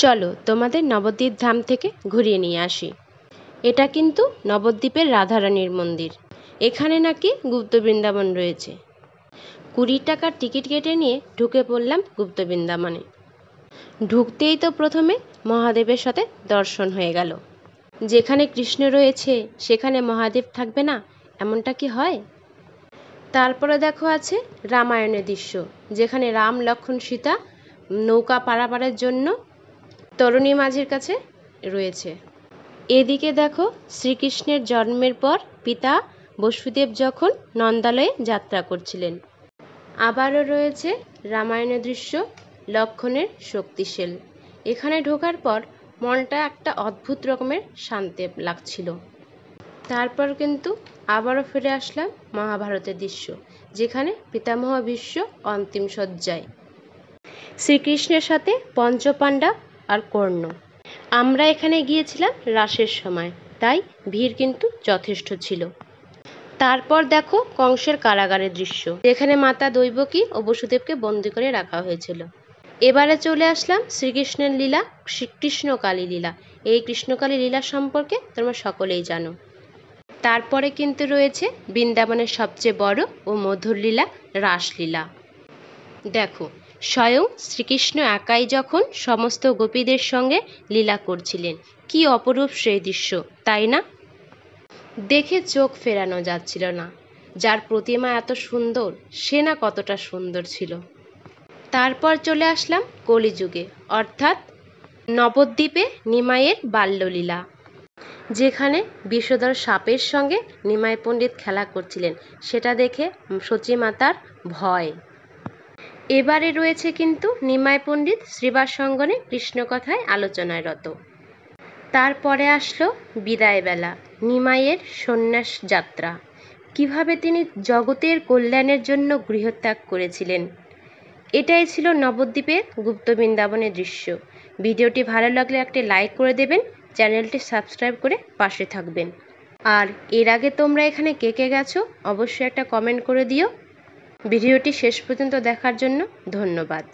চলো তোমাদের নবদ্বীপ ধাম থেকে ঘুরিয়ে নিয়ে আসি। এটা কিন্তু নবদ্বীপের রাধারানীর মন্দির। এখানে নাকি গুপ্ত বৃন্দাবন রয়েছে। 20 টাকার টিকিট কেটে নিয়ে ঢুকে পড়লাম গুপ্ত বৃন্দাবনে। ঢুকতেই তো প্রথমে মহাদেবের সাথে দর্শন হয়ে গেল। যেখানে কৃষ্ণ রয়েছে সেখানে মহাদেব থাকবে না, এমনটা কি হয়? তারপরে দেখো আছে রামায়ণের দৃশ্য, যেখানে রাম লক্ষ্মণ সীতা নৌকা পারাপারের জন্য তরুণী মাঝির কাছে রয়েছে। এদিকে দেখো শ্রীকৃষ্ণের জন্মের পর পিতা বসুদেব যখন নন্দালয়ে যাত্রা করছিলেন। আবারও রয়েছে রামায়ণের দৃশ্য, লক্ষ্মণের শক্তিশাল। এখানে ঢোকার পর মনটা একটা অদ্ভুত রকমের শান্তি লাগছিল। তারপর কিন্তু আবারও ফিরে আসলাম মহাভারতের দৃশ্য, যেখানে পিতামহ ভীষ্ম অন্তিম শয্যায়, শ্রীকৃষ্ণের সাথে পঞ্চপাণ্ডব আর কর্ণ। আমরা এখানে গিয়েছিলাম রাসের সময়, তাই ভিড় কিন্তু যথেষ্ট ছিল। তারপর দেখো কংসের কারাগারের দৃশ্য, যেখানে মাতা দৈবকী ও বসুদেবকে বন্দী করে রাখা হয়েছিল। এবারে চলে আসলাম শ্রীকৃষ্ণের লীলা, শ্রীকৃষ্ণকালী লীলা। এই কৃষ্ণকালী লীলা সম্পর্কে তোমরা সকলেই জানো। তারপরে কিন্তু রয়েছে বৃন্দাবনের সবচেয়ে বড় ও মধুর লীলা, রাসলীলা। দেখো স্বয়ং শ্রীকৃষ্ণ একাই যখন সমস্ত গোপীদের সঙ্গে লীলা করছিলেন, কি অপরূপ সেই দৃশ্য, তাই না? দেখে চোখ ফেরানো যাচ্ছিল না। যার প্রতিমা এত সুন্দর, সে না কতটা সুন্দর ছিল। তারপর চলে আসলাম কলিযুগে, অর্থাৎ নবদ্বীপে নিমাইয়ের বাল্যলীলা, যেখানে বিষধর সাপের সঙ্গে নিমাই পণ্ডিত খেলা করছিলেন, সেটা দেখে সচিমাতার ভয়। এবারে রয়েছে কিন্তু নিমাই পণ্ডিত শ্রীবাস সঙ্গনে কৃষ্ণকথায় আলোচনায় রত। তারপরে আসলো বিদায়বেলা, নিমাইয়ের সন্ন্যাস যাত্রা, কিভাবে তিনি জগতের কল্যাণের জন্য গৃহত্যাগ করেছিলেন। এটাই ছিল নবদ্বীপের গুপ্ত বৃন্দাবনের দৃশ্য। ভিডিওটি ভালো লাগলে একটি লাইক করে দেবেন, চ্যানেলটি সাবস্ক্রাইব করে পাশে থাকবেন। আর এর আগে তোমরা এখানে কে কে গেছো অবশ্যই একটা কমেন্ট করে দিও। ভিডিওটি শেষ পর্যন্ত দেখার জন্য ধন্যবাদ।